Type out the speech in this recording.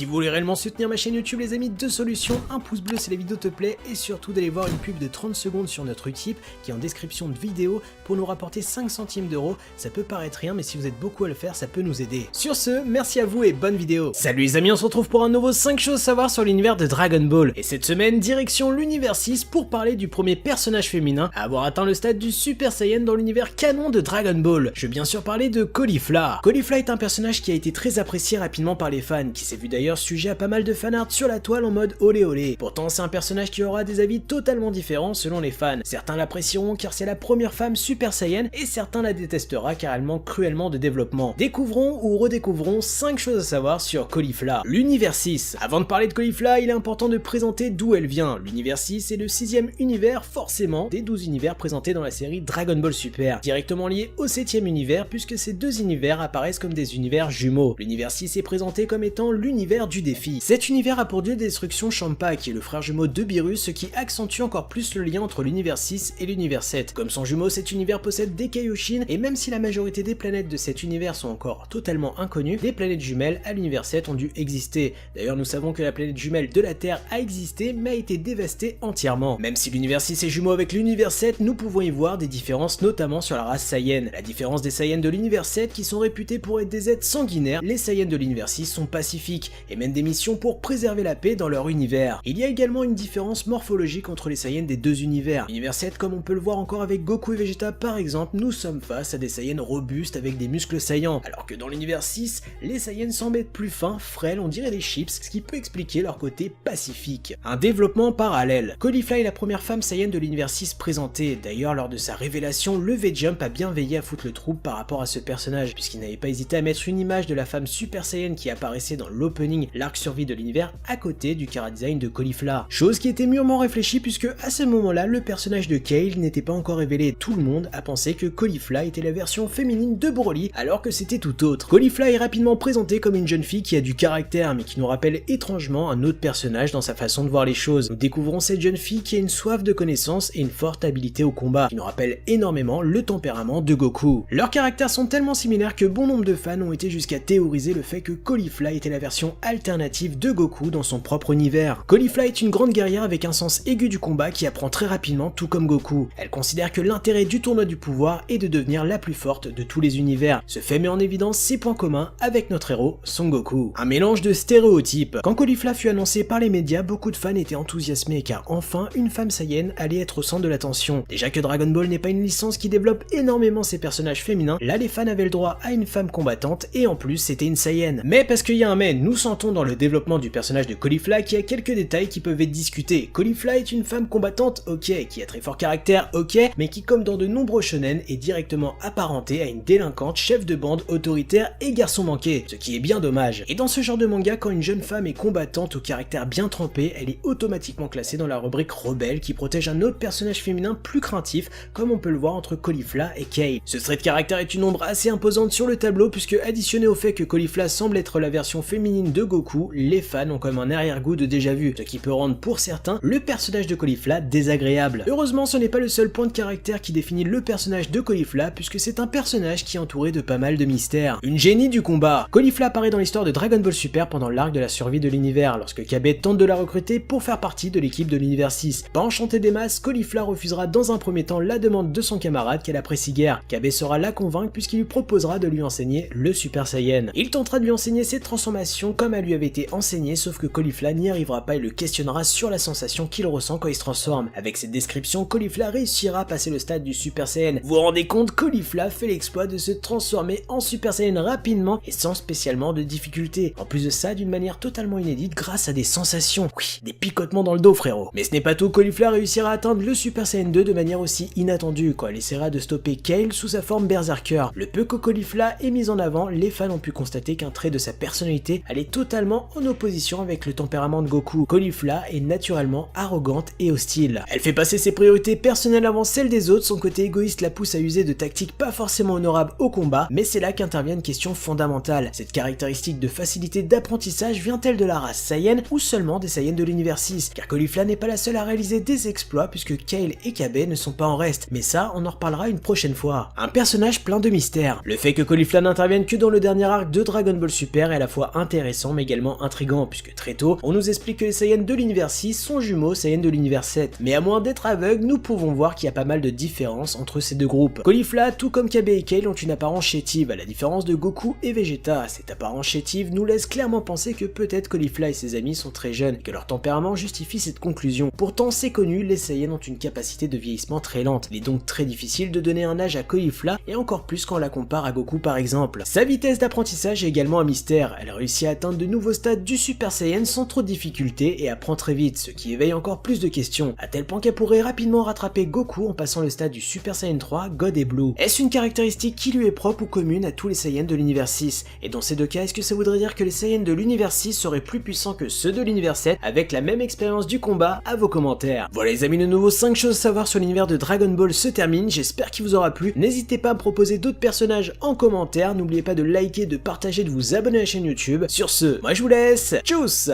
Si vous voulez réellement soutenir ma chaîne YouTube les amis, deux solutions, un pouce bleu si la vidéo te plaît et surtout d'aller voir une pub de 30 secondes sur notre Utip qui est en description de vidéo pour nous rapporter 5 centimes d'euros. Ça peut paraître rien mais si vous êtes beaucoup à le faire ça peut nous aider. Sur ce, merci à vous et bonne vidéo. Salut les amis, on se retrouve pour un nouveau 5 choses à savoir sur l'univers de Dragon Ball. Et cette semaine, direction l'univers 6 pour parler du premier personnage féminin à avoir atteint le stade du Super Saiyan dans l'univers canon de Dragon Ball. Je veux bien sûr parler de Caulifla. Caulifla est un personnage qui a été très apprécié rapidement par les fans, qui s'est vu d'ailleurs sujet à pas mal de fanart sur la toile en mode olé olé. Pourtant c'est un personnage qui aura des avis totalement différents selon les fans. Certains l'apprécieront car c'est la première femme Super Saiyan et certains la détestera car elle manque cruellement de développement. Découvrons ou redécouvrons 5 choses à savoir sur Caulifla. L'univers 6. Avant de parler de Caulifla, il est important de présenter d'où elle vient. L'univers 6 est le 6ème univers forcément des 12 univers présentés dans la série Dragon Ball Super, directement lié au 7ème univers puisque ces deux univers apparaissent comme des univers jumeaux. L'univers 6 est présenté comme étant l'univers du défi. Cet univers a pour dieu de destruction Champa, qui est le frère jumeau de Beerus, ce qui accentue encore plus le lien entre l'univers 6 et l'univers 7. Comme son jumeau, cet univers possède des Kaioshin, et même si la majorité des planètes de cet univers sont encore totalement inconnues, des planètes jumelles à l'univers 7 ont dû exister. D'ailleurs, nous savons que la planète jumelle de la Terre a existé, mais a été dévastée entièrement. Même si l'univers 6 est jumeau avec l'univers 7, nous pouvons y voir des différences, notamment sur la race Saiyan. La différence des Saiyans de l'univers 7, qui sont réputés pour être des êtres sanguinaires, les Saiyans de l'univers 6 sont pacifiques, et mènent des missions pour préserver la paix dans leur univers. Il y a également une différence morphologique entre les Saiyans des deux univers. L'univers 7, comme on peut le voir encore avec Goku et Vegeta par exemple, nous sommes face à des Saiyans robustes avec des muscles saillants, alors que dans l'univers 6, les Saiyans semblent être plus fins, frêles, on dirait des chips, ce qui peut expliquer leur côté pacifique. Un développement parallèle. Caulifla est la première femme Saiyan de l'univers 6 présentée. D'ailleurs, lors de sa révélation, le V-Jump a bien veillé à foutre le trouble par rapport à ce personnage, puisqu'il n'avait pas hésité à mettre une image de la femme Super Saiyan qui apparaissait dans l'opening, l'arc survie de l'univers, à côté du chara-design de Caulifla. Chose qui était mûrement réfléchie puisque à ce moment-là, le personnage de Kale n'était pas encore révélé. Tout le monde a pensé que Caulifla était la version féminine de Broly, alors que c'était tout autre. Caulifla est rapidement présentée comme une jeune fille qui a du caractère, mais qui nous rappelle étrangement un autre personnage dans sa façon de voir les choses. Nous découvrons cette jeune fille qui a une soif de connaissance et une forte habileté au combat, qui nous rappelle énormément le tempérament de Goku. Leurs caractères sont tellement similaires que bon nombre de fans ont été jusqu'à théoriser le fait que Caulifla était la version alternative de Goku dans son propre univers. Caulifla est une grande guerrière avec un sens aigu du combat qui apprend très rapidement tout comme Goku. Elle considère que l'intérêt du tournoi du pouvoir est de devenir la plus forte de tous les univers. Ce fait met en évidence ses points communs avec notre héros, Son Goku. Un mélange de stéréotypes. Quand Caulifla fut annoncé par les médias, beaucoup de fans étaient enthousiasmés car enfin une femme Saiyan allait être au centre de l'attention. Déjà que Dragon Ball n'est pas une licence qui développe énormément ses personnages féminins, là les fans avaient le droit à une femme combattante et en plus c'était une Saiyan. Mais parce qu'il y a un mais, nous sentons dans le développement du personnage de Caulifla qu'il y a quelques détails qui peuvent être discutés. Caulifla est une femme combattante, ok, qui a très fort caractère, ok, mais qui comme dans de nombreux shonen est directement apparentée à une délinquante, chef de bande, autoritaire et garçon manqué, ce qui est bien dommage. Et dans ce genre de manga, quand une jeune femme est combattante au caractère bien trempé, elle est automatiquement classée dans la rubrique rebelle qui protège un autre personnage féminin plus craintif, comme on peut le voir entre Caulifla et Kale. Ce trait de caractère est une ombre assez imposante sur le tableau puisque additionné au fait que Caulifla semble être la version féminine de Goku, les fans ont comme un arrière-goût de déjà-vu, ce qui peut rendre pour certains le personnage de Caulifla désagréable. Heureusement, ce n'est pas le seul point de caractère qui définit le personnage de Caulifla puisque c'est un personnage qui est entouré de pas mal de mystères. Une génie du combat. Caulifla apparaît dans l'histoire de Dragon Ball Super pendant l'arc de la survie de l'univers, lorsque Kabé tente de la recruter pour faire partie de l'équipe de l'univers 6. Pas enchanté des masses, Caulifla refusera dans un premier temps la demande de son camarade qu'elle apprécie guère. Kabé saura la convaincre puisqu'il lui proposera de lui enseigner le Super Saiyan. Il tentera de lui enseigner ses transformations comme elle lui avait été enseignée, sauf que Caulifla n'y arrivera pas et le questionnera sur la sensation qu'il ressent quand il se transforme. Avec cette description, Caulifla réussira à passer le stade du Super Saiyan. Vous vous rendez compte, Caulifla fait l'exploit de se transformer en Super Saiyan rapidement et sans spécialement de difficulté. En plus de ça, d'une manière totalement inédite grâce à des sensations. Oui, des picotements dans le dos frérot. Mais ce n'est pas tout, Caulifla réussira à atteindre le Super Saiyan 2 de manière aussi inattendue quand elle essaiera de stopper Kale sous sa forme berserker. Le peu que Caulifla est mis en avant, les fans ont pu constater qu'un trait de sa personnalité allait totalement en opposition avec le tempérament de Goku. Caulifla est naturellement arrogante et hostile. Elle fait passer ses priorités personnelles avant celles des autres, son côté égoïste la pousse à user de tactiques pas forcément honorables au combat, mais c'est là qu'intervient une question fondamentale. Cette caractéristique de facilité d'apprentissage vient-elle de la race Saiyan ou seulement des Saiyans de l'univers 6? Car Caulifla n'est pas la seule à réaliser des exploits puisque Kale et Kabé ne sont pas en reste, mais ça on en reparlera une prochaine fois. Un personnage plein de mystères. Le fait que Caulifla n'intervienne que dans le dernier arc de Dragon Ball Super est à la fois intéressant intéressant mais également intriguant puisque très tôt, on nous explique que les Saiyans de l'univers 6 sont jumeaux Saiyans de l'univers 7. Mais à moins d'être aveugles, nous pouvons voir qu'il y a pas mal de différences entre ces deux groupes. Caulifla, tout comme Kabe et Kale, ont une apparence chétive, à la différence de Goku et Vegeta. Cette apparence chétive nous laisse clairement penser que peut-être Caulifla et ses amis sont très jeunes, que leur tempérament justifie cette conclusion. Pourtant, c'est connu, les Saiyans ont une capacité de vieillissement très lente. Il est donc très difficile de donner un âge à Caulifla, et encore plus quand on la compare à Goku par exemple. Sa vitesse d'apprentissage est également un mystère. Elle réussit à atteindre de nouveaux stades du Super Saiyan sans trop de difficultés et apprend très vite, ce qui éveille encore plus de questions, à tel point qu'elle pourrait rapidement rattraper Goku en passant le stade du Super Saiyan 3, God et Blue. Est-ce une caractéristique qui lui est propre ou commune à tous les Saiyans de l'univers 6? Et dans ces deux cas, est-ce que ça voudrait dire que les Saiyans de l'univers 6 seraient plus puissants que ceux de l'univers 7 avec la même expérience du combat? À vos commentaires. Voilà les amis, de nouveau 5 choses à savoir sur l'univers de Dragon Ball se termine, j'espère qu'il vous aura plu. N'hésitez pas à me proposer d'autres personnages en commentaire, n'oubliez pas de liker, de partager, de vous abonner à la chaîne YouTube. Sur ce, moi je vous laisse, tchuss!